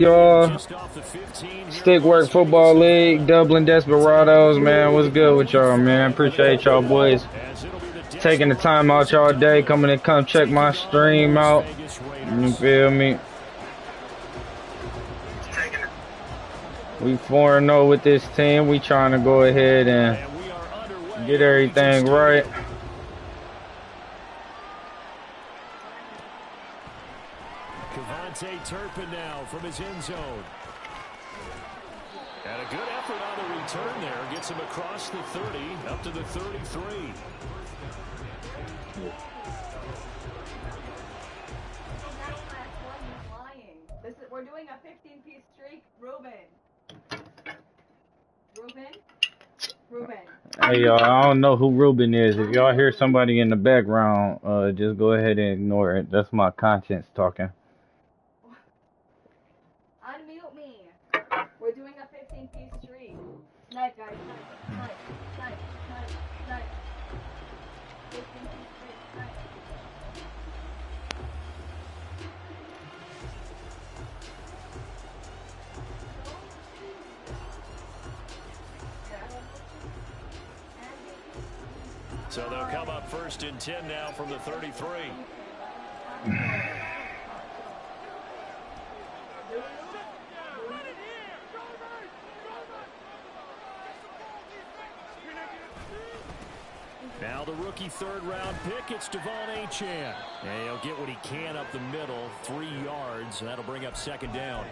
Y'all, Stickwork Football League, Dublin Desperados, man, what's good with y'all, man? Appreciate y'all boys taking the time out y'all day, coming and come check my stream out. You feel me? We 4-0 with this team. We trying to go ahead and get everything right. Turpin now from his end zone. And a good effort on the return there. Gets him across the 30, up to the 33. We're doing a 15-piece streak. Ruben. Hey, y'all, I don't know who Ruben is. If y'all hear somebody in the background, just go ahead and ignore it. That's my conscience talking. Unmute me. We're doing a 15-piece streak. Snipe, guys. Snipe. 15-piece streak. Snipe. So they'll come up first and 10 now from the 33. Now the rookie third-round pick, it's Devon Achane. And he'll get what he can up the middle, 3 yards, and that'll bring up second down.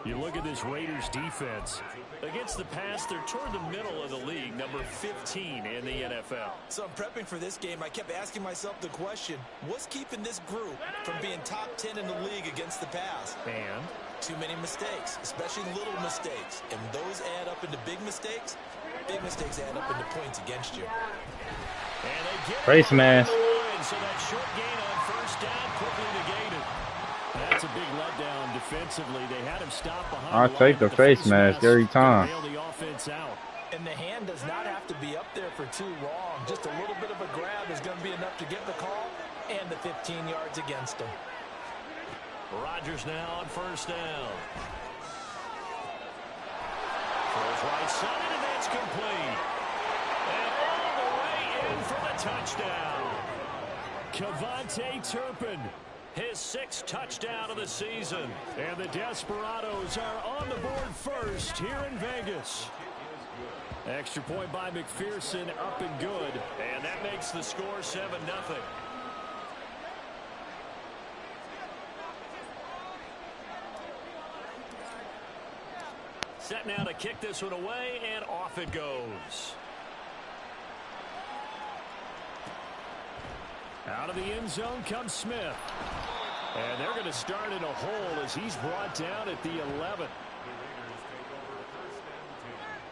You look at this Raiders defense. Against the pass, they're toward the middle of the league, number 15 in the NFL. So I'm prepping for this game. I kept asking myself the question, what's keeping this group from being top 10 in the league against the pass? And? Too many mistakes, especially little mistakes. And those add up into big mistakes. Big mistakes add up into points against you. And they get face mask. So that short gain on first down quickly negated. That's a big letdown defensively. They had him stop behind. I take the face mask every time. The offense out. And the hand does not have to be up there for too long. Just a little bit of a grab is going to be enough to get the call and the 15 yards against him. Rodgers now on first down. Throws right side, and that's complete. And all the way in for the touchdown. Kevontae Turpin, his 6th touchdown of the season. And the Desperados are on the board first here in Vegas. Extra point by McPherson, up and good. And that makes the score 7-0. Set now to kick this one away, and off it goes. Out of the end zone comes Smith. And they're going to start in a hole as he's brought down at the 11.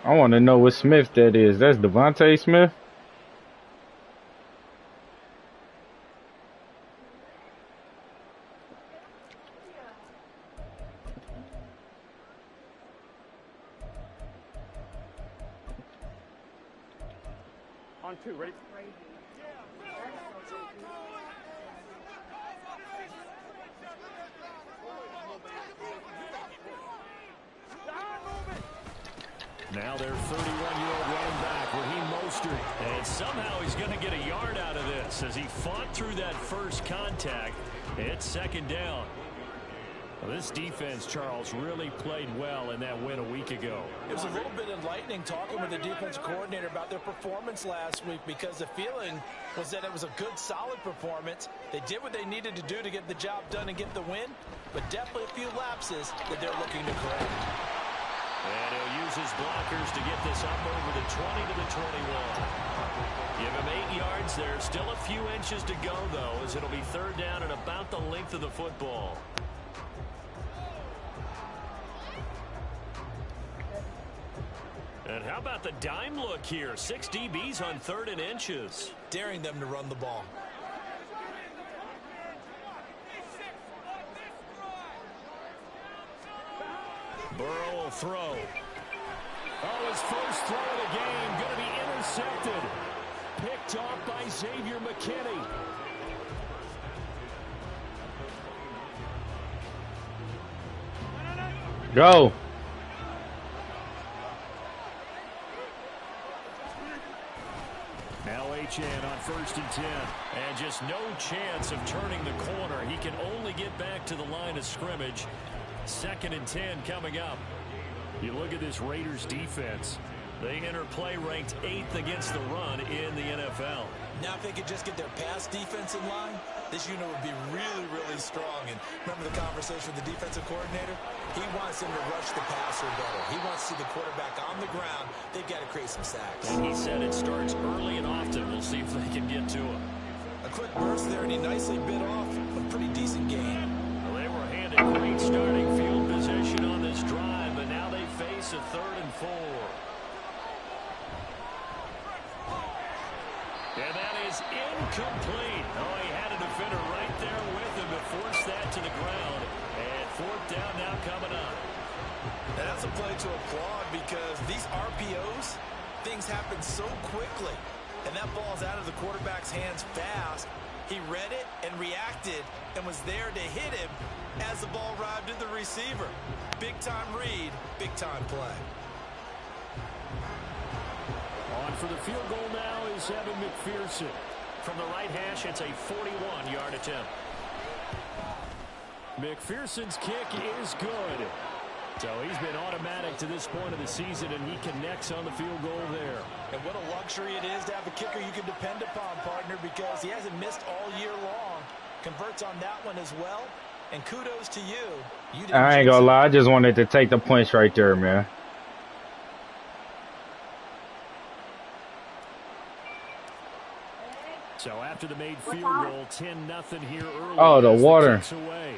I want to know what Smith that is. That's Devontae Smith? On 2, ready? Now their 31-year-old running back, Raheem Mostert. And somehow he's going to get a yard out of this as he fought through that first contact. It's second down. Well, this defense, Charles, really played well in that win a week ago. It was a little bit enlightening talking with the defense coordinator about their performance last week, because the feeling was that it was a good, solid performance. They did what they needed to do to get the job done and get the win, but definitely a few lapses that they're looking to correct. And he'll use his blockers to get this up over the 20 to the 21. Give him 8 yards there. Still a few inches to go, though, as it'll be third down and about the length of the football. And how about the dime look here? 6 DBs on 3rd and inches. Daring them to run the ball. Burrow will throw. Oh, his first throw of the game going to be intercepted. Picked off by Xavier McKinney. Go. Now Achane on 1st and 10. And just no chance of turning the corner. He can only get back to the line of scrimmage. 2nd and 10 coming up. You look at this Raiders defense. They enter play ranked 8th against the run in the NFL. Now if they could just get their pass defense in line, this unit would be really, really strong. And remember the conversation with the defensive coordinator? He wants them to rush the passer better. He wants to see the quarterback on the ground. They've got to create some sacks. And he said it starts early and often. We'll see if they can get to him. A quick burst there, and he nicely bit off a pretty decent gain. Well, they were handed great starting field position on this drive, but now they face a 3rd and 4. And that is incomplete. Oh, he had a defender right there with him to force that to the ground. And 4th down now coming up. And that's a play to applaud because these RPOs, things happen so quickly. And that ball's out of the quarterback's hands fast. He read it and reacted and was there to hit him as the ball arrived at the receiver. Big-time read, big-time play. On for the field goal now is Evan McPherson. From the right hash, it's a 41-yard attempt. McPherson's kick is good. So he's been automatic to this point of the season, and he connects on the field goal there. And what a luxury it is to have a kicker you can depend upon, partner, because he hasn't missed all year long. Converts on that one as well. And kudos to you. I ain't gonna lie, I just wanted to take the points right there, man. So after the made field goal, 10-0 here early. Oh, the water. Away.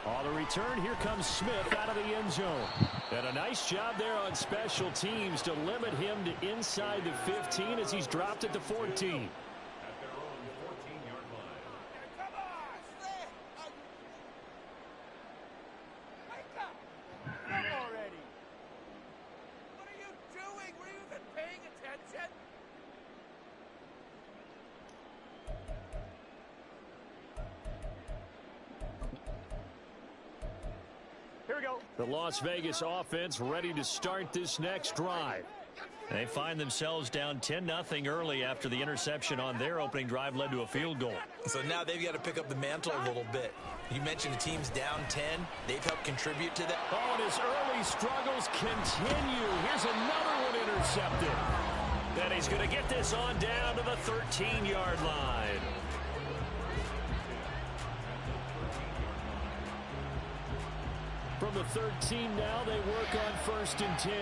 On the return, here comes Smith out of the end zone. And a nice job there on special teams to limit him to inside the 15 as he's dropped at the 14. The Las Vegas offense ready to start this next drive. They find themselves down 10-0 early after the interception on their opening drive led to a field goal. So now they've got to pick up the mantle a little bit. You mentioned the team's down 10. They've helped contribute to that. Oh, and his early struggles continue. Here's another one intercepted. Then he's going to get this on down to the 13-yard line. From the 13 now, they work on 1st and 10.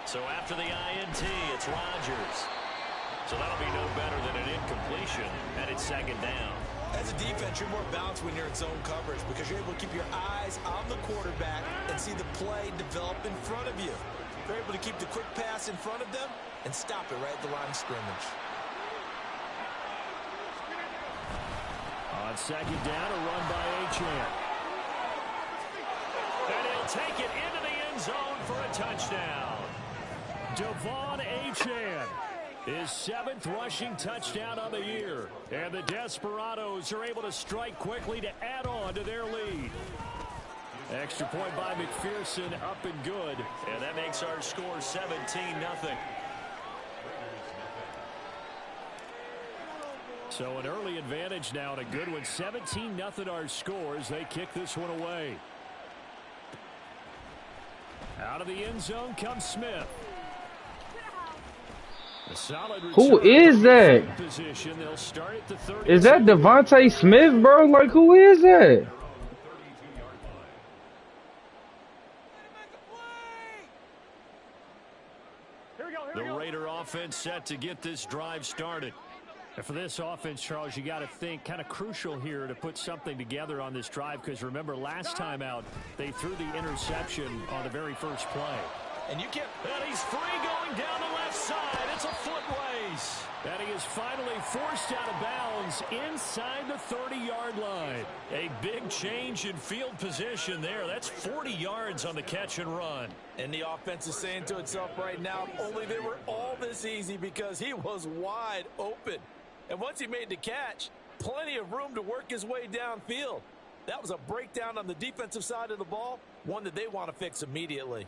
So after the INT, it's Rodgers. So that'll be no better than an incompletion, and it's 2nd down. As a defense, you're more balanced when you're in zone coverage because you're able to keep your eyes on the quarterback and see the play develop in front of you. You're able to keep the quick pass in front of them and stop it right at the line of scrimmage. On 2nd down, a run by Achane. And he'll take it into the end zone for a touchdown. Devon Achane, his 7th rushing touchdown of the year. And the Desperados are able to strike quickly to add on to their lead. Extra point by McPherson, up and good. And that makes our score 17-0. So an early advantage now and a good one. 17-0 our score as they kick this one away. Out of the end zone comes Smith. Who is that? Is that Devontae Smith, bro? Like, who is that? The Raider offense set to get this drive started. And for this offense, Charles, you got to think kind of crucial here to put something together on this drive because remember last time out they threw the interception on the very first play. And you can't. And he's free going down the left side. It's a foot race. And he is finally forced out of bounds inside the 30-yard line. A big change in field position there. That's 40 yards on the catch and run. And the offense is saying to itself right now, only they were all this easy because he was wide open. And once he made the catch, plenty of room to work his way downfield. That was a breakdown on the defensive side of the ball, one that they want to fix immediately.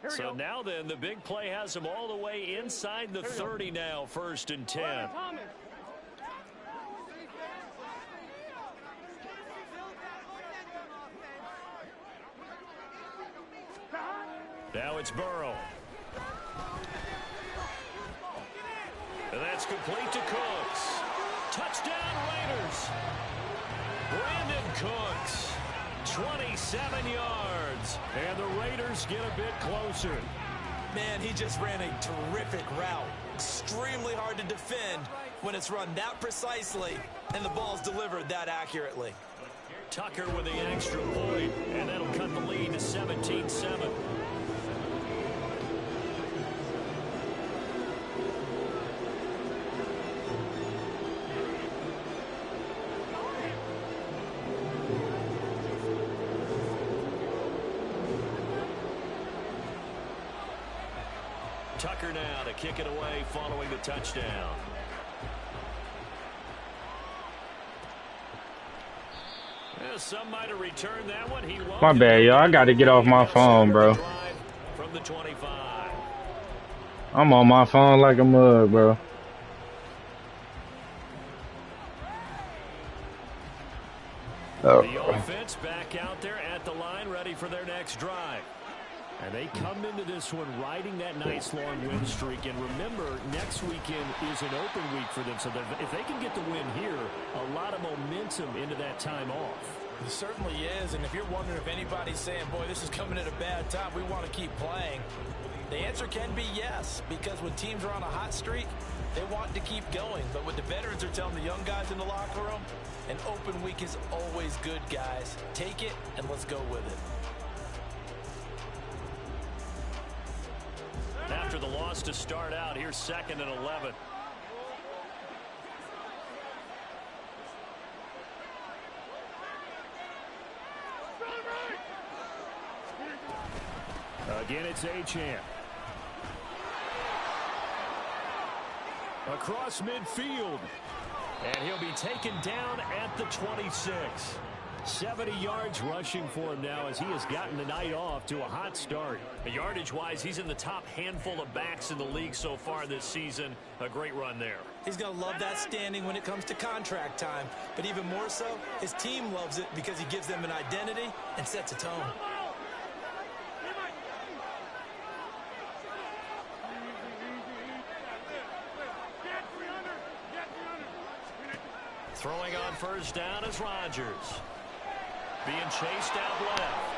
So now then, the big play has him all the way inside the 30 now, 1st and 10. Now it's Burrow. And that's complete to Cooks. Touchdown Raiders. Brandon Cooks. 27 yards. And the Raiders get a bit closer. Man, he just ran a terrific route. Extremely hard to defend when it's run that precisely and the ball's delivered that accurately. Tucker with the extra point, and that'll cut the lead to 17-7. Tucker now to kick it away following the touchdown. Yeah, some might have returned that one. He won't. My bad, yo. I got to get off my phone, bro. From the 25. I'm on my phone like a mug, bro. The offense back out there at the line, ready for their next drive. And they come into this one riding that nice long win streak. And remember, next weekend is an open week for them. So if they can get the win here, a lot of momentum into that time off. It certainly is. And if you're wondering if anybody's saying, boy, this is coming at a bad time, we want to keep playing, the answer can be yes. Because when teams are on a hot streak, they want to keep going. But what the veterans are telling the young guys in the locker room, an open week is always good, guys. Take it and let's go with it. After the loss to start out, here's 2nd and 11. Again, it's Achane. Across midfield. And he'll be taken down at the 26. 70 yards rushing for him now as he has gotten the night off to a hot start. Yardage-wise, he's in the top handful of backs in the league so far this season. A great run there. He's going to love that standing when it comes to contract time. But even more so, his team loves it because he gives them an identity and sets a tone. Throwing on 1st down is Rodgers. Being chased out left.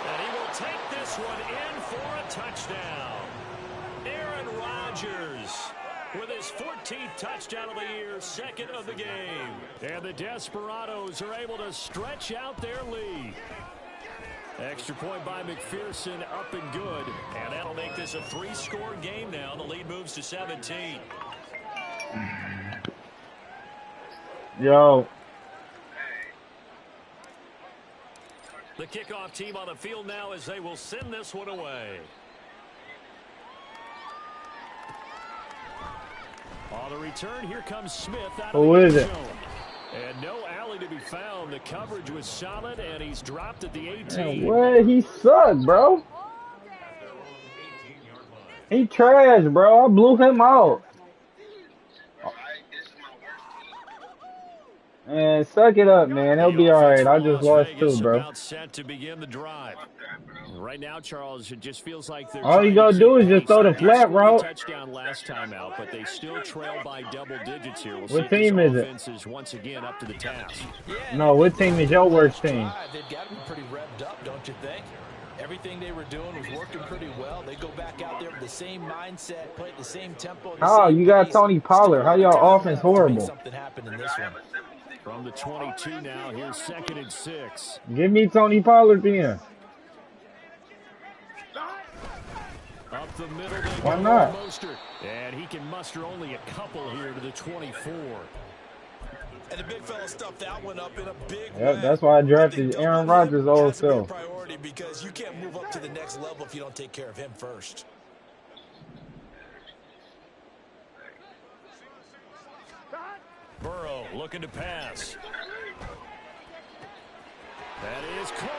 And he will take this one in for a touchdown. Aaron Rodgers with his 14th touchdown of the year, 2nd of the game. And the Desperados are able to stretch out their lead. Extra point by McPherson, up and good. And that'll make this a 3-score game now. The lead moves to 17. Yo. The kickoff team on the field now as they will send this one away. On the return, here comes Smith out of the end zone. And no alley to be found. The coverage was solid, and he's dropped at the 18. Well, he sucked, bro. He trash, bro. I blew him out. Man, suck it up, man. It'll be all right. I just lost too, bro. About set to begin the drive. Right now, Charles, it just feels like they're all you gotta do is just throw the flat route. Touchdown last time out, but they still trail by double digits here. We'll what team is it? Is once again up to the task. No, what team is your worst team? They've got to be pretty revved up, don't you think? Everything they were doing was working pretty well. They go back out there with the same mindset, play at the same tempo. Oh, you got Tony Pollard. How y'all offense horrible? Something happened in this one. From the 22 now, here's 2nd and 6. Give me Tony Pollard then. Up the middle, they Why go not? Mostert. And he can muster only a couple here to the 24. And the big fella stuffed that one up in a big Yep, way. that's why I I drafted think Aaron doubling him Rodgers' old has to be a self. priority because you can't move up to the next level if you don't take care of him first. Burrow looking to pass. That is caught.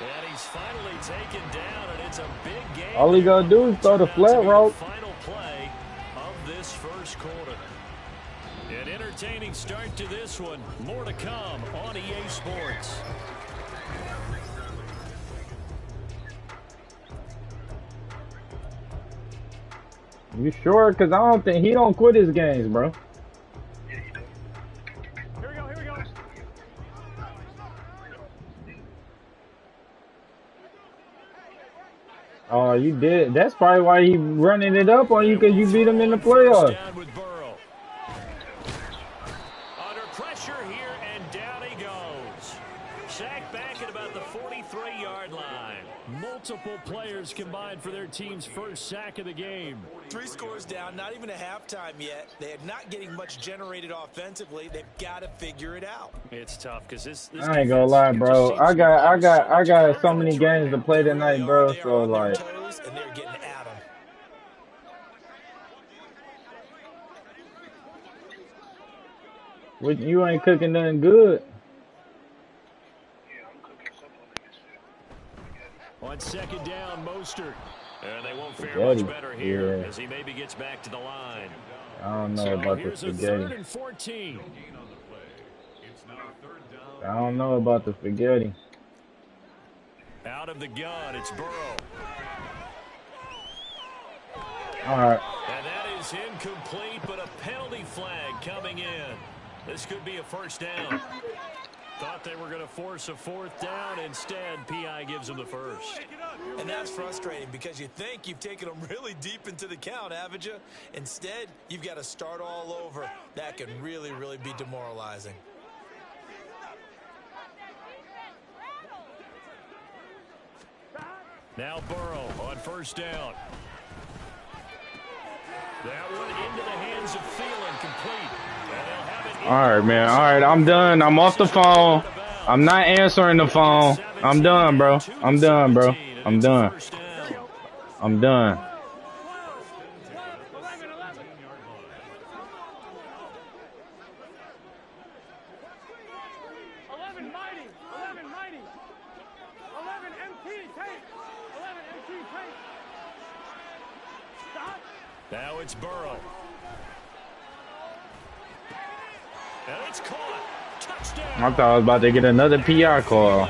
And he's finally taken down, and it's a big game. All he gotta do is throw the flat route. Final play of this first quarter. An entertaining start to this one. More to come on EA Sports. You sure? Because I don't think he don't quit his games, bro. Here we go, here we go. Oh, you did. That's probably why he running it up on you, because you beat him in the playoffs. Down with Burrow. Under pressure here, and down he goes. Sacked back at about the 43-yard line. Multiple players combined for their team's first sack of the game. 3 scores down, not even a halftime yet. They're not getting much generated offensively. They've got to figure it out. It's tough because this I ain't gonna lie, bro. I got so many games to play tonight, bro. They are So on their like, toes, and they're getting at them. you ain't cooking nothing good. On second down, Mostert. And they won't fare Spaghetti. much better here Yeah. as he maybe gets back to the line. I don't know So about the here's a spaghetti. 3rd and 14. I don't know about the spaghetti. Out of the gun, it's Burrow. All right. And that is incomplete, but a penalty flag coming in. This could be a first down. Thought they were going to force a 4th down. Instead, P.I. gives them the first. And that's frustrating because you think you've taken them really deep into the count, haven't you? Instead, you've got to start all over. That can really, really be demoralizing. Now Burrow on first down. That one into the hands of Thielen, complete. And they'll have it. All right, man. All right, I'm done. I'm off the phone. I'm not answering the phone. I'm done, bro. I'm done, bro. I'm done. I'm done. 11 mighty, 11 mighty, 11 MT take, 11 MT take. Stop. Now it's Burrow. And it's caught. Touchdown. I thought I was about to get another PI call.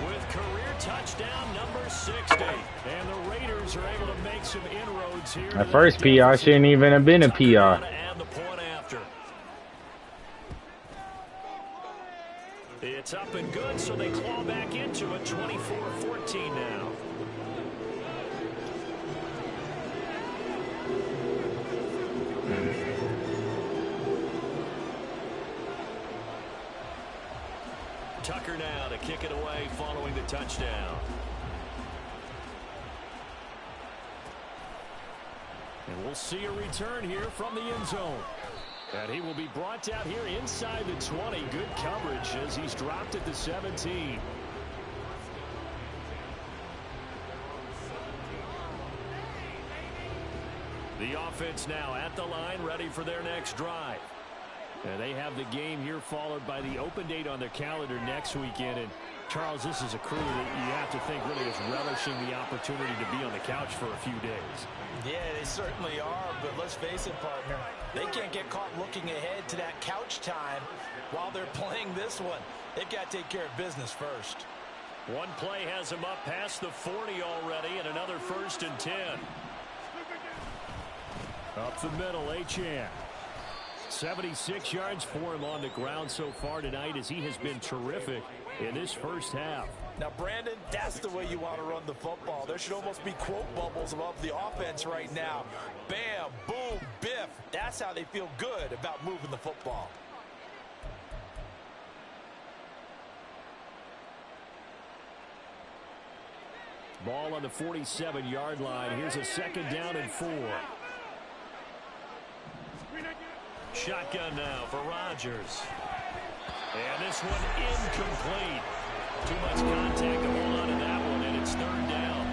With career touchdown number 60. And the Raiders are able to make some inroads here. At first PI shouldn't even have been a PI. And the point after. It's up and good, so they claw back into it. 24-14 now. Tucker now to kick it away following the touchdown. And we'll see a return here from the end zone. And he will be brought down here inside the 20. Good coverage as he's dropped at the 17. The offense now at the line, ready for their next drive. And they have the game here followed by the open date on their calendar next weekend. And Charles, this is a crew that you have to think really is relishing the opportunity to be on the couch for a few days. Yeah, they certainly are, but let's face it, partner. They can't get caught looking ahead to that couch time while they're playing this one. They've got to take care of business first. One play has him up past the 40 already, and another 1st and 10. Up the middle, Achan. 76 yards for him on the ground so far tonight as he has been terrific in this first half. Now, Brandon, that's the way you want to run the football. There should almost be quote bubbles above the offense right now. Bam, boom, biff. That's how they feel good about moving the football. Ball on the 47-yard line. Here's a 2nd down and 4. Shotgun now for Rodgers. And this one incomplete. Too much contact to hold on to that one, and it's 3rd down.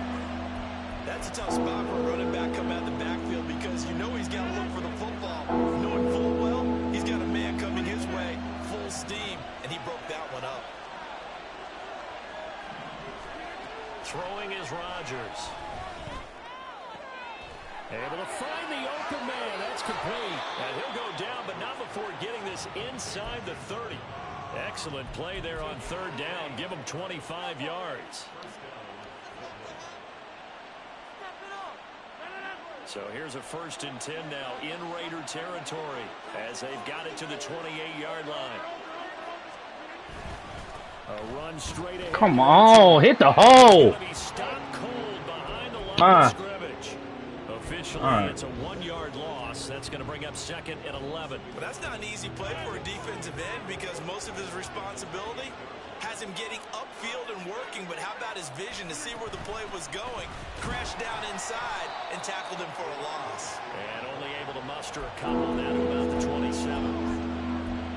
That's a tough spot for a running back coming out of the backfield because you know he's got to look for the football. Knowing full well, he's got a man coming his way, full steam, and he broke that one up. Throwing is Rodgers. Able to find the open man. That's complete. And he'll go down, but not before getting this inside the 30. Excellent play there on 3rd down. Give him 25 yards. So here's a 1st and 10 now in Raider territory as they've got it to the 28-yard line. A run straight ahead. Come on, hit the hole. Stopped cold behind the line of scrimmage. Officially, it's a 1-yard loss. That's going to bring up 2nd and 11. But that's not an easy play for a defensive end because most of his responsibility has him getting upfield and working, but how about his vision to see where the play was going, crashed down inside, and tackled him for a loss. And only able to muster a couple now to about the 27.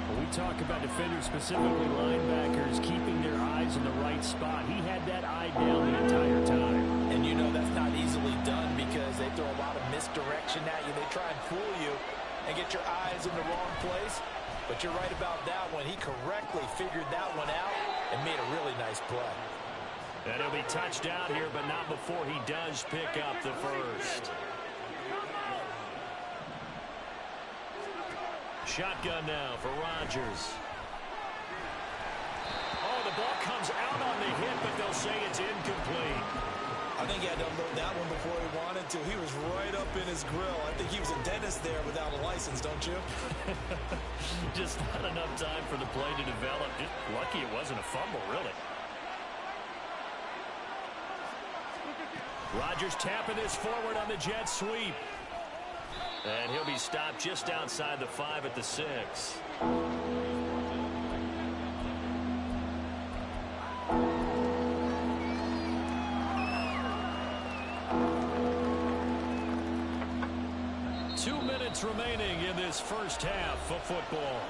When we talk about defenders, specifically linebackers, keeping their eyes in the right spot, he had that eye down the entire time. And you know that's not easily done because they throw a lot of misdirection at you. They try and fool you and get your eyes in the wrong place. But you're right about that one. He correctly figured that one out and made a really nice play. And he'll be touched out here, but not before he does pick up the 1st. Shotgun now for Rodgers. Oh, the ball comes out on the hit, but they'll say it's incomplete. I think he had to unload that one before he wanted to. He was right up in his grill. I think he was a dentist there without a license, don't you? Just not enough time for the play to develop. Just lucky it wasn't a fumble, really. Rodgers tapping this forward on the jet sweep. And he'll be stopped just outside the 5 at the 6. 2 minutes remaining in this 1st half of football.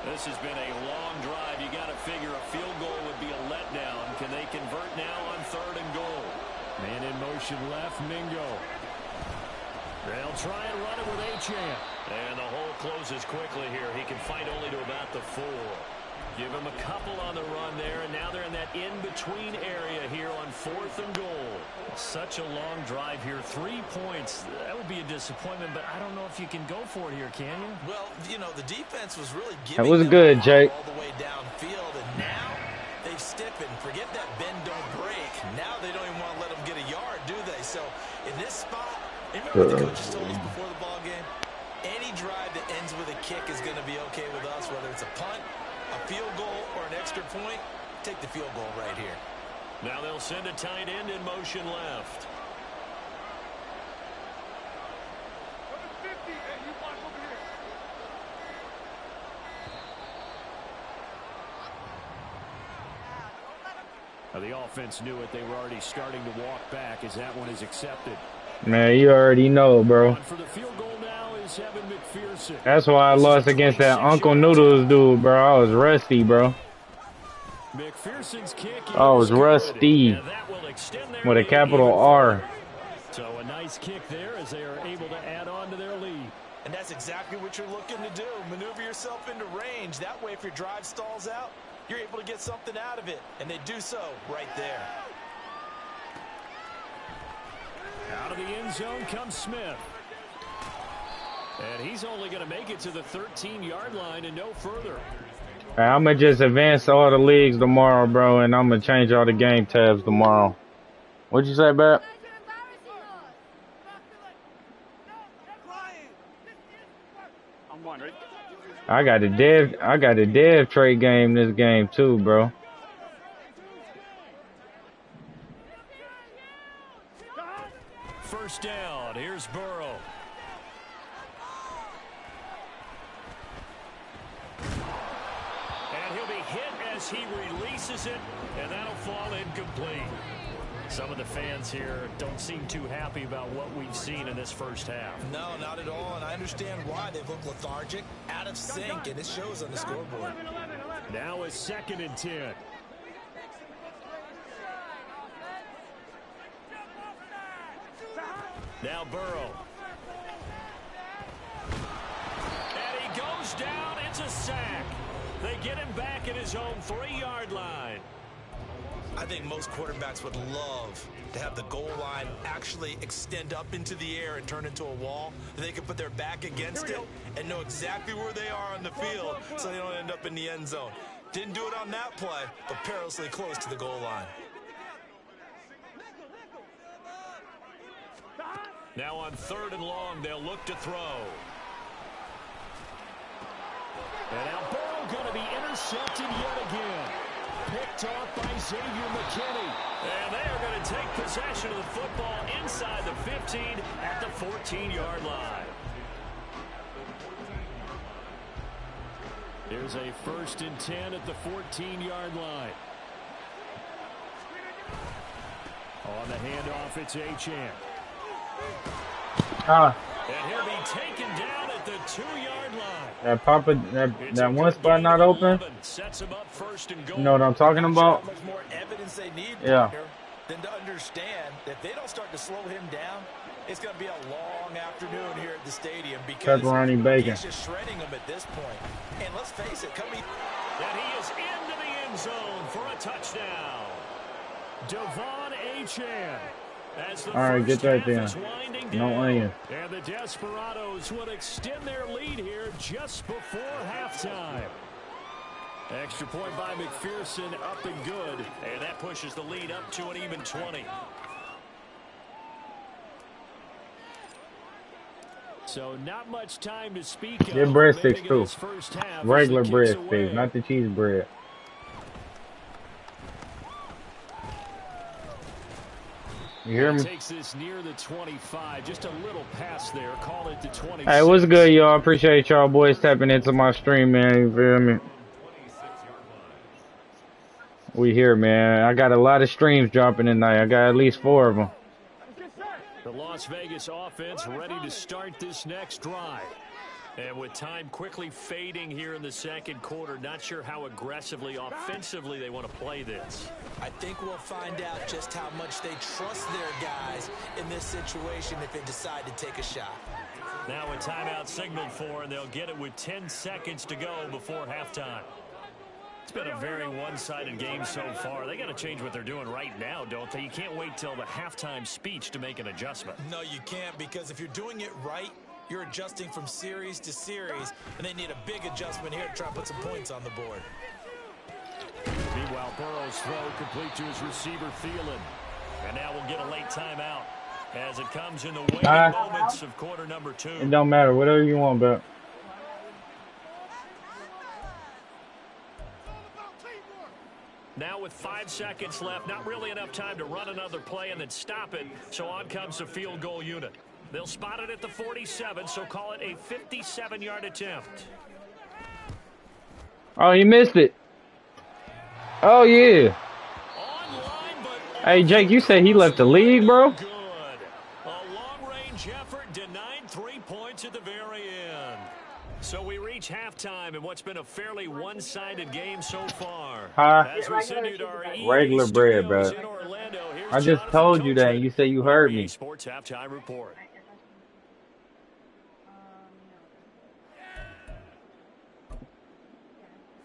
This has been a long drive. You got to figure a field goal would be a letdown. Can they convert now on 3rd and goal? Man in motion left, Mingo. They'll try and run it with Achane. And the hole closes quickly here. He can fight only to about the 4. Give him a couple on the run there, and now they're in that in-between area here on 4th and goal. Such a long drive here. 3 points. That would be a disappointment, but I don't know if you can go for it here, can you? Well, you know, the defense was really giving that was them good, Jake. all the way downfield, and now they've stiffened. Forget that bend, don't break. Now they don't even want to let them get a yard, do they? So in this spot, remember what the coaches told us before the ball game? Any drive that ends with a kick is going to be okay with us, whether it's a punt, a field goal, or an extra point. Take the field goal right here. Now they'll send a tight end in motion left. Number 50, hey, you walk over here. Now the offense knew it. They were already starting to walk back as that one is accepted. Man, you already know, bro. For the field goal now is Evan McPherson. That's why I lost against that Uncle Noodles dude, bro. I was rusty, bro. McPherson's kick I was rusty with a capital R. So a nice kick there as they are able to add on to their lead. And that's exactly what you're looking to do. Maneuver yourself into range. That way, if your drive stalls out, you're able to get something out of it. And they do so right there. Out of the end zone comes Smith. And he's only going to make it to the 13-yard line and no further. I'm going to just advance all the leagues tomorrow, bro, and I'm going to change all the game tabs tomorrow. What'd you say, Bab? I'm wondering. I got a dev trade game this game too, bro. First down. Here's Burrow. hit as he releases it, and that'll fall incomplete. Some of the fans here don't seem too happy about what we've seen in this first half. No, not at all, and I understand why. They've looked lethargic, out of sync, and it shows on the scoreboard. Now it's 2nd and 10. Now Burrow. And he goes down. It's a sack. They get him back at his own 3-yard line. I think most quarterbacks would love to have the goal line actually extend up into the air and turn into a wall. They can put their back against it and know exactly where they are on the field so they don't end up in the end zone. Didn't do it on that play, but perilously close to the goal line. Now on 3rd and long, they'll look to throw. And now Burrow going to be intercepted yet again. Picked off by Xavier McKinney. And they are going to take possession of the football inside the 15 at the 14-yard line. Here's a 1st and 10 at the 14-yard line. On the handoff, it's Achane. And he'll be taken down at the 2-yard line. That one spot not open. Sets him up 1st and goal. You know what I'm talking about? How much more evidence they need than to understand that if they don't start to slow him down, it's going to be a long afternoon here at the stadium because he's just shredding them at this point. And let's face it, and he is into the end zone for a touchdown. Devon Achane. All right, get that there. No onion. And the Desperados would extend their lead here just before halftime. Extra point by McPherson, up and good. And that pushes the lead up to an even 20. So not much time to speak of. Get breadsticks too. Regular breadsticks, not the cheese bread. You hear me? Takes this near the 25, just a little pass there. Call it the 26. Hey, what's good, y'all? Appreciate y'all boys tapping into my stream, man. You feel me? We here, man. I got a lot of streams dropping tonight. I got at least 4 of them. The Las Vegas offense ready to start this next drive. And with time quickly fading here in the 2nd quarter, not sure how aggressively, offensively they want to play this. I think we'll find out just how much they trust their guys in this situation if they decide to take a shot. Now a timeout signaled for, and they'll get it with 10 seconds to go before halftime. It's been a very one-sided game so far. They got to change what they're doing right now, don't they? You can't wait till the halftime speech to make an adjustment. No, you can't, because if you're doing it right, you're adjusting from series to series, and they need a big adjustment here to try to put some points on the board. Meanwhile, Burrow's throw complete to his receiver, Thielen. And now we'll get a late timeout as it comes in the waning moments of quarter number 2. It don't matter. Whatever you want, bro. Now with 5 seconds left, not really enough time to run another play and then stop it. So on comes the field goal unit. They'll spot it at the 47, so call it a 57-yard attempt. Oh, he missed it. Oh, yeah. Hey, Jake, you said he left the league, bro? Good. A long-range effort denied 3 points at the very end. So we reach halftime in what's been a fairly one-sided game so far. As we send you to our regular bread, bro. I just told you that, and you said you heard me. Sports halftime report.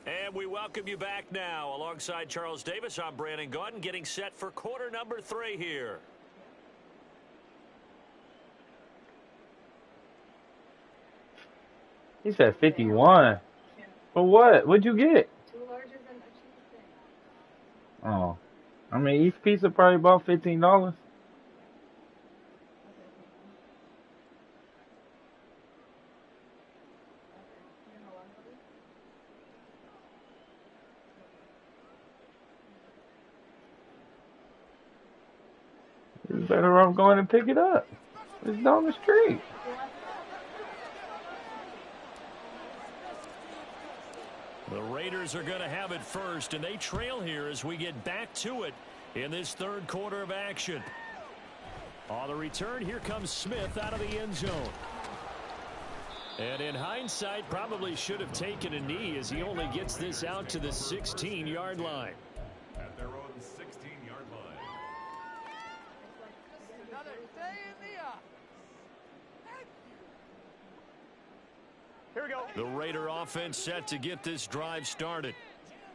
And we welcome you back now. Alongside Charles Davis, I'm Brandon Gordon, getting set for quarter number 3 here. He said 51. For what? What'd you get? 2 larges and a cheese thing. Oh. I mean, each pizza probably about $15. You're better off going and pick it up. It's down the street. The Raiders Raiders are going to have it first, and they trail here as we get back to it in this third quarter of action. On the return, here comes Smith out of the end zone. And in hindsight, probably should have taken a knee as he only gets this out to the 16-yard line. At their own 16-yard line. Another day in the office. Here we go. The Raider offense set to get this drive started.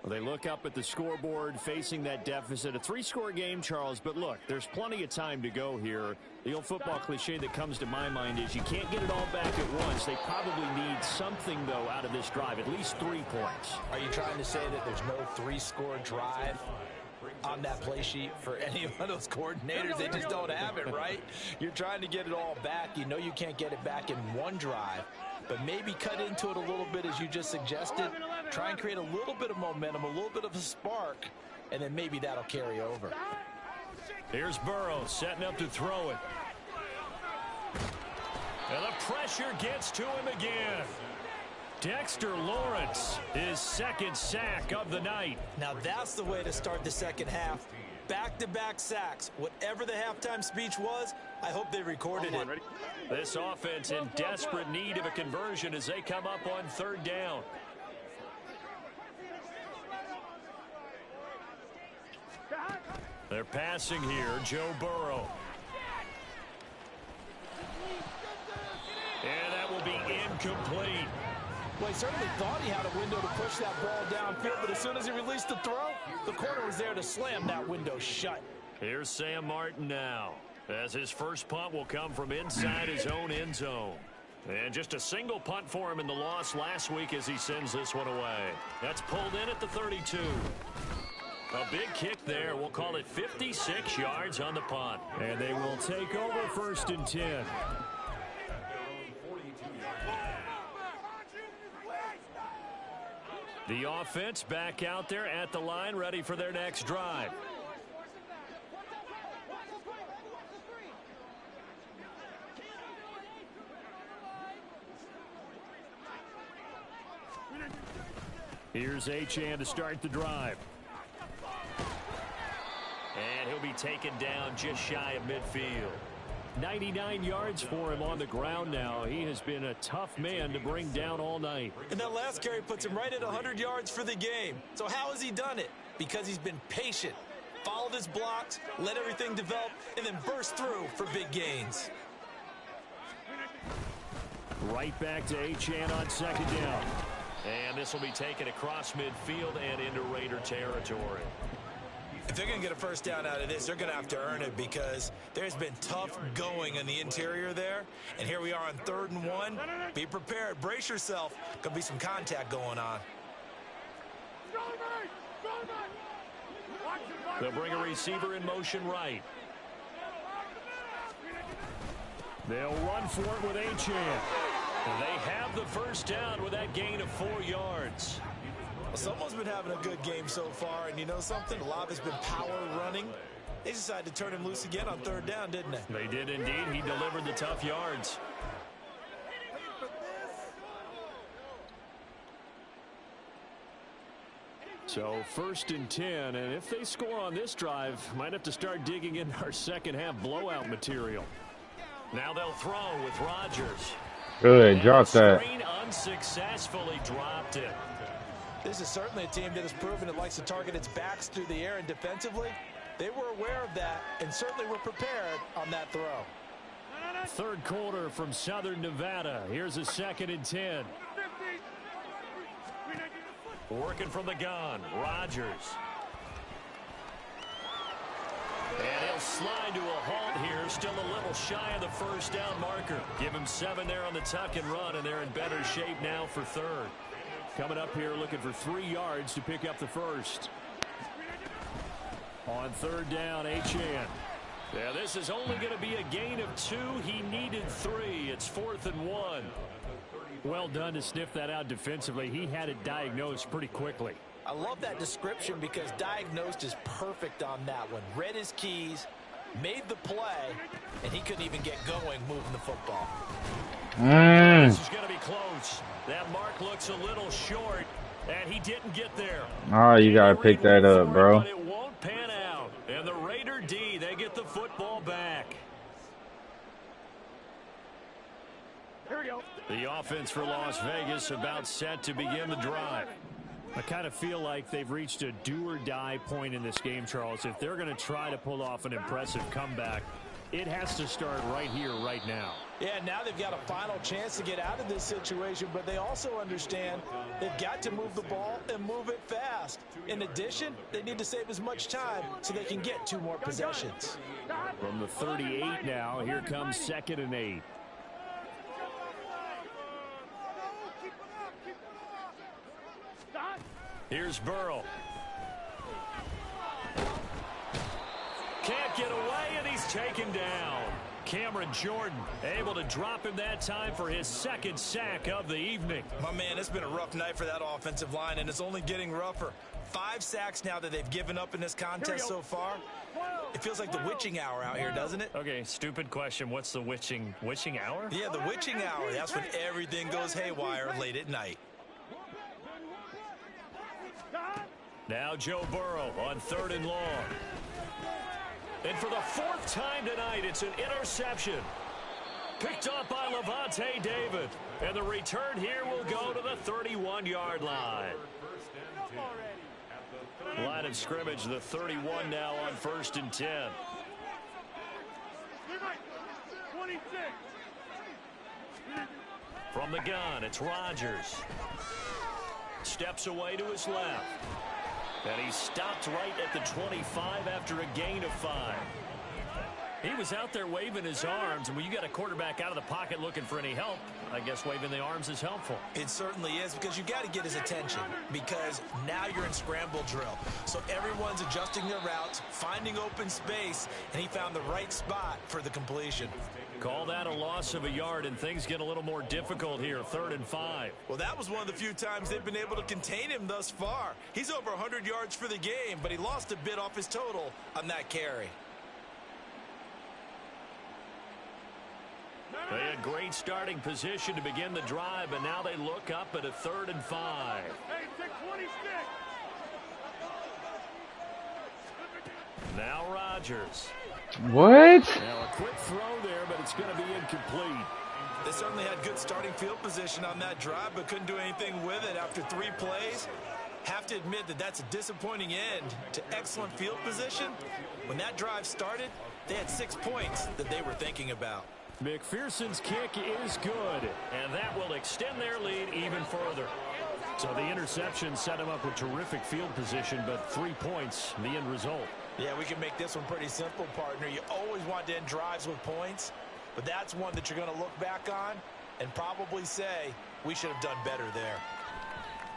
Well, they look up at the scoreboard facing that deficit. A 3-score game, Charles, but look, there's plenty of time to go here. The old football cliche that comes to my mind is you can't get it all back at once. They probably need something, though, out of this drive, at least 3 points. Are you trying to say that there's no 3-score drive on that play sheet for any of those coordinators? They just don't have it, right? You're trying to get it all back. You know you can't get it back in one drive, but maybe cut into it a little bit as you just suggested. Try and create a little bit of momentum, a little bit of a spark, and then maybe that'll carry over. Here's Burrow setting up to throw it. And the pressure gets to him again. Dexter Lawrence, his second sack of the night. Now that's the way to start the second half. Back-to-back sacks. Whatever the halftime speech was, I hope they recorded it. This offense in desperate need of a conversion as they come up on third down. They're passing here, Joe Burrow. And that will be incomplete. Well, he certainly thought he had a window to push that ball downfield, but as soon as he released the throw, the corner was there to slam that window shut. Here's Sam Martin now, as his first punt will come from inside his own end zone. And just a single punt for him in the loss last week as he sends this one away. That's pulled in at the 32. A big kick there. We'll call it 56 yards on the punt. And they will take over first and 10. The offense back out there at the line, ready for their next drive. Here's Archie to start the drive. And he'll be taken down just shy of midfield. 99 yards for him on the ground now. He has been a tough man to bring down all night. And that last carry puts him right at 100 yards for the game. So how has he done it? Because he's been patient, followed his blocks, let everything develop, and then burst through for big gains. Right back to Archie on second down. And this will be taken across midfield and into Raider territory. If they're going to get a first down out of this, they're going to have to earn it because there's been tough going in the interior there. And here we are on 3rd and 1. Be prepared. Brace yourself. Going to be some contact going on. They'll bring a receiver in motion right. They'll run for it with Achane. They have the first down with that gain of 4 yards. Well, someone's been having a good game so far, and you know something? A lot of it's been power running. They decided to turn him loose again on 3rd down, didn't they? They did indeed. He delivered the tough yards. So 1st and 10, and if they score on this drive, might have to start digging in our second half blowout material. Now they'll throw with Rodgers. Good, drop that. Screen unsuccessfully dropped it. This is certainly a team that has proven it likes to target its backs through the air, and defensively, they were aware of that and certainly were prepared on that throw. 3rd quarter from Southern Nevada. Here's a 2nd and 10. Working from the gun, Rodgers. And he'll slide to a halt here, still a little shy of the first down marker. Give him 7 there on the tuck and run, and they're in better shape now for 3rd. Coming up here looking for 3 yards to pick up the first. On 3rd down, Achane. Yeah, this is only going to be a gain of 2. He needed 3. It's 4th and 1. Well done to sniff that out defensively. He had it diagnosed pretty quickly. I love that description because diagnosed is perfect on that one. Read his keys, made the play, and he couldn't even get going moving the football. This is going to be close. That mark looks a little short, And he didn't get there. Oh, you got to pick that up, bro. But it won't pan out. And the Raider D, they get the football back. Here we go. The offense for Las Vegas about set to begin the drive. I kind of feel like they've reached a do-or-die point in this game, Charles. If they're going to try to pull off an impressive comeback, it has to start right here, right now. Yeah, now they've got a final chance to get out of this situation, but they also understand they've got to move the ball and move it fast. In addition, they need to save as much time so they can get 2 more possessions. From the 38 now, here comes 2nd and 8. Here's Burrow. Can't get away, and he's taken down. Cameron Jordan able to drop him that time for his 2nd sack of the evening. My man, it's been a rough night for that offensive line, and it's only getting rougher. 5 sacks now that they've given up in this contest so far. It feels like the witching hour out here, doesn't it? Okay, stupid question. What's the witching hour? Yeah, the witching hour. That's when everything goes haywire late at night. Now Joe Burrow on 3rd and long. And for the 4th time tonight, it's an interception. Picked up by Levante David. And the return here will go to the 31-yard line. Line of scrimmage, the 31 now on 1st and 10. 26. From the gun, it's Rodgers. Steps away to his left. And he stopped right at the 25 after a gain of 5. He was out there waving his arms, and when you got a quarterback out of the pocket looking for any help, I guess waving the arms is helpful. It certainly is, because you got to get his attention, because now you're in scramble drill. So everyone's adjusting their routes, finding open space, and he found the right spot for the completion. Call that a loss of a yard, and things get a little more difficult here, 3rd and 5. Well, that was one of the few times they've been able to contain him thus far. He's over 100 yards for the game, but he lost a bit off his total on that carry. They had great starting position to begin the drive, but now they look up at a 3rd and 5. Hey, 26. Now Rodgers. What? Now a quick throw there, but it's going to be incomplete. They certainly had good starting field position on that drive, but couldn't do anything with it after 3 plays. Have to admit that that's a disappointing end to excellent field position. When that drive started, they had 6 points that they were thinking about. McPherson's kick is good, and that will extend their lead even further. So the interception set him up with terrific field position, but 3 points, the end result. Yeah, we can make this one pretty simple, partner. You always want to end drives with points, but that's one that you're going to look back on and probably say, we should have done better there.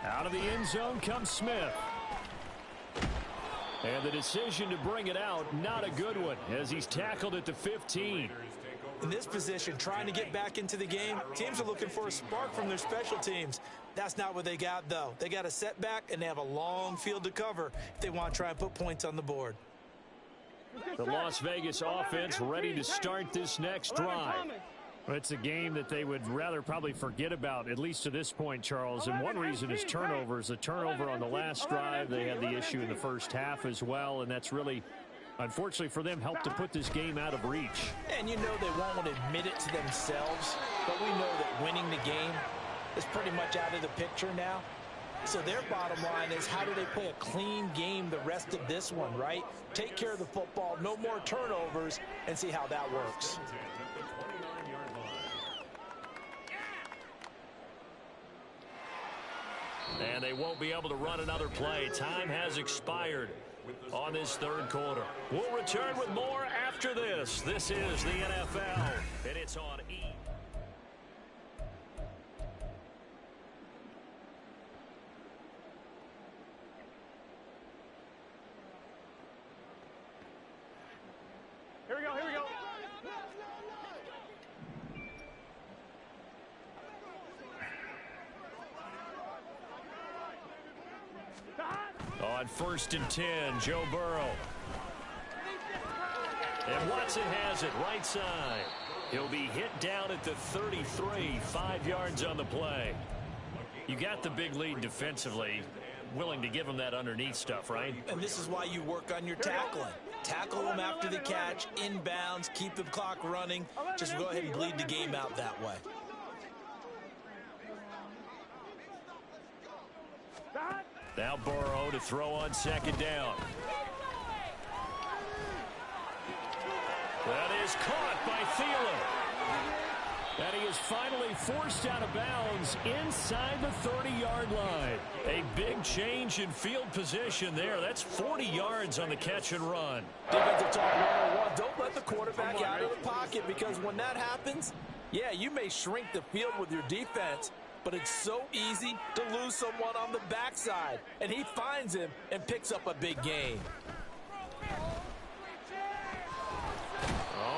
Out of the end zone comes Smith. And the decision to bring it out, not a good one, as he's tackled at the 15. In this position, trying to get back into the game, teams are looking for a spark from their special teams. That's not what they got, though. They got a setback, and they have a long field to cover if they want to try and put points on the board. The Las Vegas offense ready to start this next drive. It's a game that they would rather probably forget about, at least to this point, Charles. And one reason is turnovers. A turnover on the last drive. They had the issue in the first half as well, and that's really, unfortunately for them, helped to put this game out of reach. And you know they won't admit it to themselves, but we know that winning the game is pretty much out of the picture now. So their bottom line is, how do they play a clean game the rest of this one, right? Take care of the football, no more turnovers, and see how that works. And they won't be able to run another play. Time has expired on this 3rd quarter. We'll return with more after this. This is the NFL, and it's on E! Here we go, here we go. On 1st and 10, Joe Burrow. And Watson has it right side. He'll be hit down at the 33, 5 yards on the play. You got the big lead defensively. Willing to give them that underneath stuff, right? And this is why you work on your tackling. Tackle them after the catch, inbounds, keep the clock running. Just go ahead and bleed the game out that way. Now Burrow to throw on second down. That is caught by Thielen. And he is finally forced out of bounds inside the 30-yard line. A big change in field position there. That's 40 yards on the catch and run. Defensive talk 101. Don't let the quarterback out of the pocket, because when that happens, yeah, you may shrink the field with your defense, but it's so easy to lose someone on the backside. And he finds him and picks up a big gain.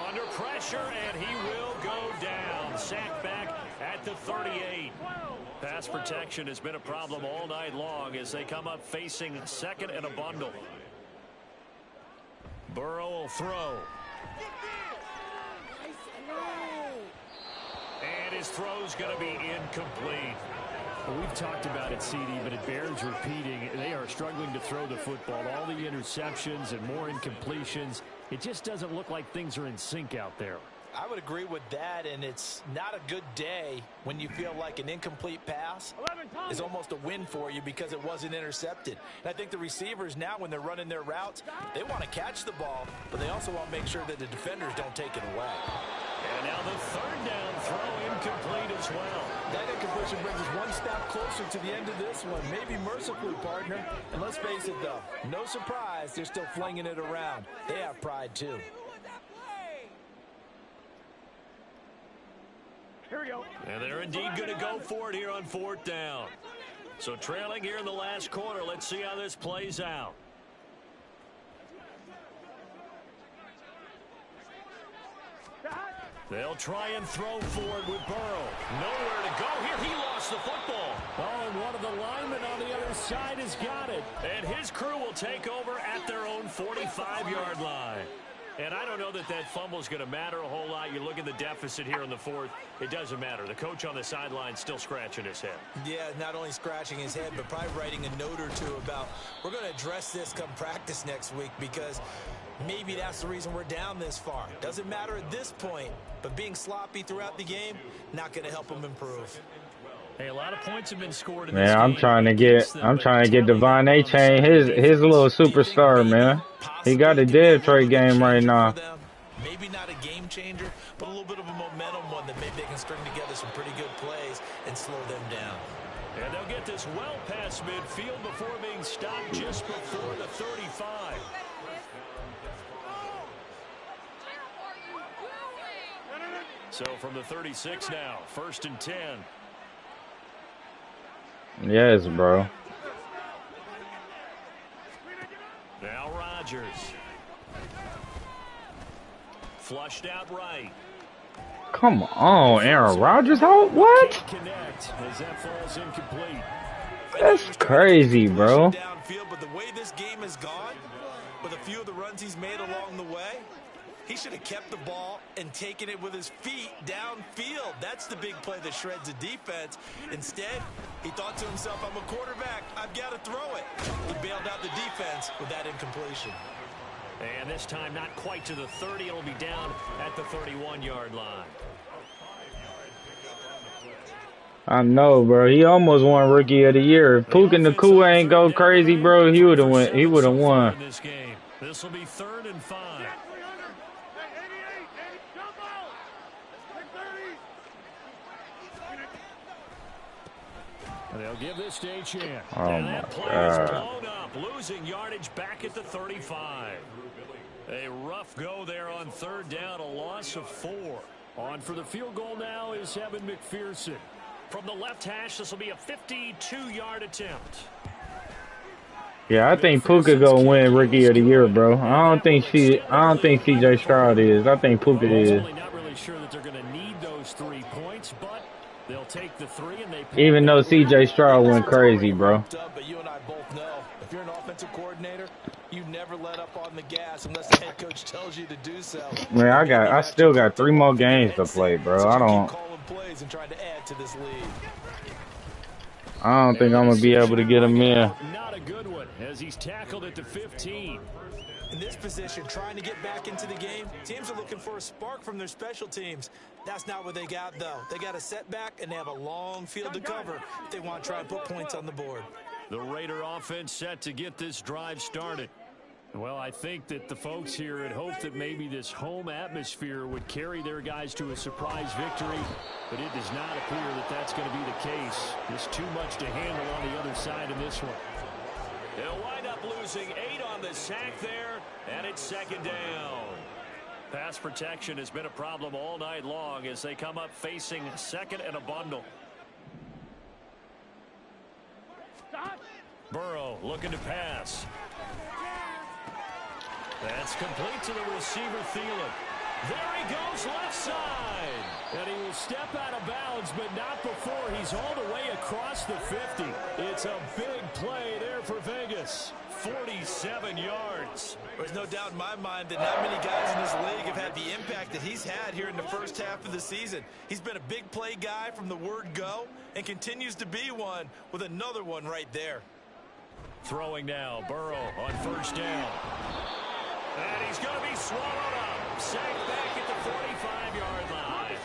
Under pressure, and he will go down. Sacked back at the 38. Pass protection has been a problem all night long as they come up facing second and a bundle. Burrow will throw. And his throw's going to be incomplete. Well, we've talked about it, CD, but it bears repeating. They are struggling to throw the football. All the interceptions and more incompletions. It just doesn't look like things are in sync out there. I would agree with that, and it's not a good day when you feel like an incomplete pass is almost a win for you because it wasn't intercepted. And I think the receivers now, when they're running their routes, they want to catch the ball, but they also want to make sure that the defenders don't take it away. And now the third down throw incomplete as well. That incompletion brings us one step closer to the end of this one. Maybe mercifully, partner. And let's face it, though, no surprise, they're still flinging it around. They have pride, too. Here we go. And they're indeed going to go for it here on fourth down. So trailing here in the last quarter. Let's see how this plays out. They'll try and throw forward with Burrow. Nowhere to go here. He lost the football. Oh, and one of the linemen on the other side has got it. And his crew will take over at their own 45-yard line. And I don't know that that fumble is going to matter a whole lot. You look at the deficit here in the fourth. It doesn't matter. The coach on the sideline still scratching his head. Yeah, not only scratching his head, but probably writing a note or two about, we're going to address this come practice next week, because maybe that's the reason we're down this far. Doesn't matter at this point, but being sloppy throughout the game, not going to help him improve. Hey, a lot of points have been scored in Man, this I'm game. trying to get Devon A-Chain his little superstar, man. He got a dead trade game right now. Maybe not a game changer, but a little bit of a momentum one that maybe they can string together some pretty good plays and slow them down. And they'll get this well past midfield before being stopped just before the 35. So from the 36 now, 1st and 10. Yes, bro. Now Rodgers. Flushed out right. Come on, Aaron Rodgers. What? Can't connect as that falls incomplete. That's crazy, bro. Downfield, but the way this game has gone, with a few of the runs he's made along the way, he should have kept the ball and taken it with his feet downfield. That's the big play that shreds the defense. Instead, he thought to himself, I'm a quarterback, I've got to throw it. He bailed out the defense with that incompletion. And this time not quite to the 30. It'll be down at the 31-yard line. I know, bro. He almost won Rookie of the Year. If Puka Nacua ain't go crazy, bro, he would have won. He would have won. This will be 3rd and 5. They'll give this to a chance. Oh, and my that play God. is blown up, losing yardage back at the 35. A rough go there on 3rd down, a loss of 4. On for the field goal now is Evan McPherson. From the left hash, this will be a 52-yard attempt. Yeah, I think Puka gonna win Rookie of the Year, bro. I don't think CJ Stroud is. I think Puka is. Not really sure that they're going to need those 3 points, but they'll take the 3 and they. Even though CJ Stroud went crazy, bro. But you and I both know, if you're an offensive coordinator, you never let up on the gas unless the head coach tells you to do so. Man, I still got 3 more games to play, bro. I don't. Calling plays and trying to add to this lead. I don't think I'm gonna be able to get him in. Not a good one as he's tackled at the 15. In this position, trying to get back into the game, teams are looking for a spark from their special teams. That's not what they got, though. They got a setback, and they have a long field to cover if they want to try and put points on the board. The Raider offense set to get this drive started. Well, I think that the folks here had hoped that maybe this home atmosphere would carry their guys to a surprise victory, but it does not appear that that's going to be the case. There's too much to handle on the other side of this one. They'll wind up losing 8 on the sack there, and it's second down. Pass protection has been a problem all night long as they come up facing second and a bundle. Burrow looking to pass. That's complete to the receiver, Thielen. There he goes, left side. And he will step out of bounds, but not before he's all the way across the 50. It's a big play there for Vegas. 47 yards. There's no doubt in my mind that not many guys in this league have had the impact that he's had here in the first half of the season. He's been a big play guy from the word go and continues to be one with another one right there. Throwing now, Burrow on first down. And he's going to be swallowed up. Sacked back at the 45-yard line.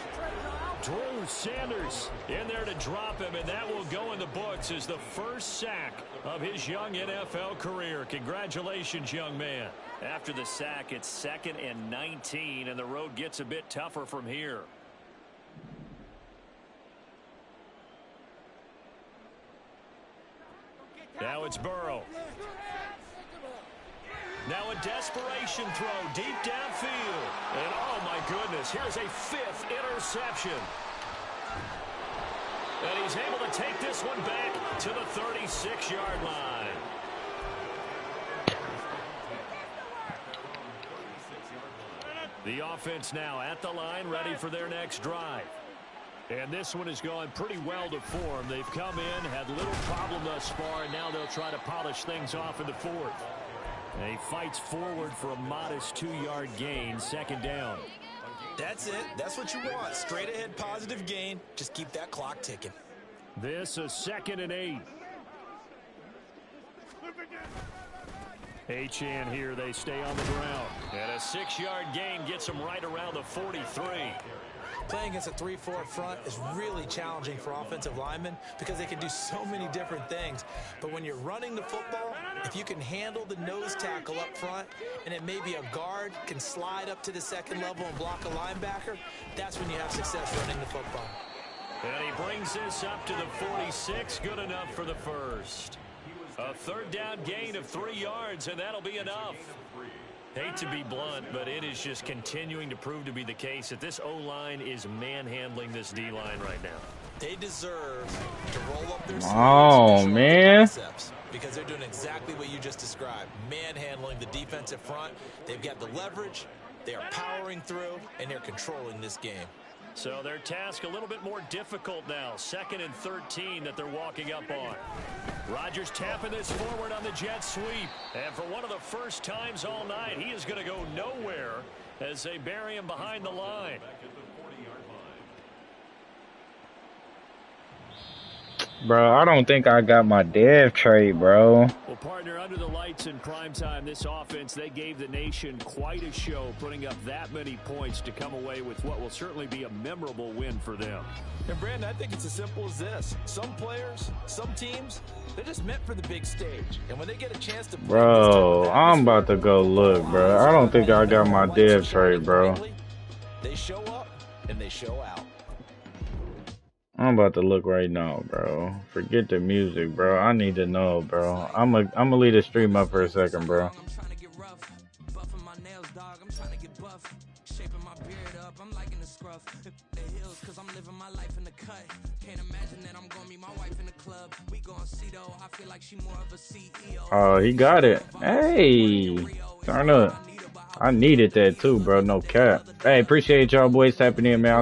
Drew Sanders in there to drop him, and that will go in the books as the first sack of his young NFL career. Congratulations, young man. After the sack, it's 2nd and 19, and the road gets a bit tougher from here. Now it's Burrow. Now a desperation throw deep downfield. And oh my goodness, here's a 5th interception. And he's able to take this one back to the 36-yard line. The offense now at the line, ready for their next drive. And this one has gone pretty well to form. They've come in, had little problem thus far, and now they'll try to polish things off in the 4th. And he fights forward for a modest 2-yard gain, 2nd down. That's it. That's what you want. Straight ahead positive gain. Just keep that clock ticking. This is 2nd and 8. Achane here, they stay on the ground. And a 6-yard gain gets them right around the 43. Playing against a 3-4 front is really challenging for offensive linemen because they can do so many different things. But when you're running the football, if you can handle the nose tackle up front and it maybe a guard can slide up to the 2nd level and block a linebacker, that's when you have success running the football. And he brings this up to the 46, good enough for the first. A 3rd down gain of 3 yards, and that'll be enough. Hate to be blunt, but it is just continuing to prove to be the case that this O-line is manhandling this D-line right now. They deserve to roll up their sleeves. Oh, man. Because they're doing exactly what you just described. Manhandling the defensive front. They've got the leverage. They are powering through, and they're controlling this game. So their task a little bit more difficult now. 2nd and 13 that they're walking up on. Rodgers tapping this forward on the jet sweep. And for one of the first times all night, he is going to go nowhere as they bury him behind the line. Bro, I don't think I got my dev trade, bro. Well, partner, under the lights in prime time, this offense, they gave the nation quite a show, putting up that many points to come away with what will certainly be a memorable win for them. And, Brandon, I think it's as simple as this. Some players, some teams, they're just meant for the big stage. And when they get a chance to play, bro, I'm about to go look, bro. I don't think I got my dev trade, bro. They show up and they show out. I'm about to look right now, bro. Forget the music, bro. I need to know, bro. I'm gonna leave the stream up for a second, bro. Oh, he got it. Hey, turn up. I needed that too, bro. No cap. Hey, appreciate y'all boys tapping in, man.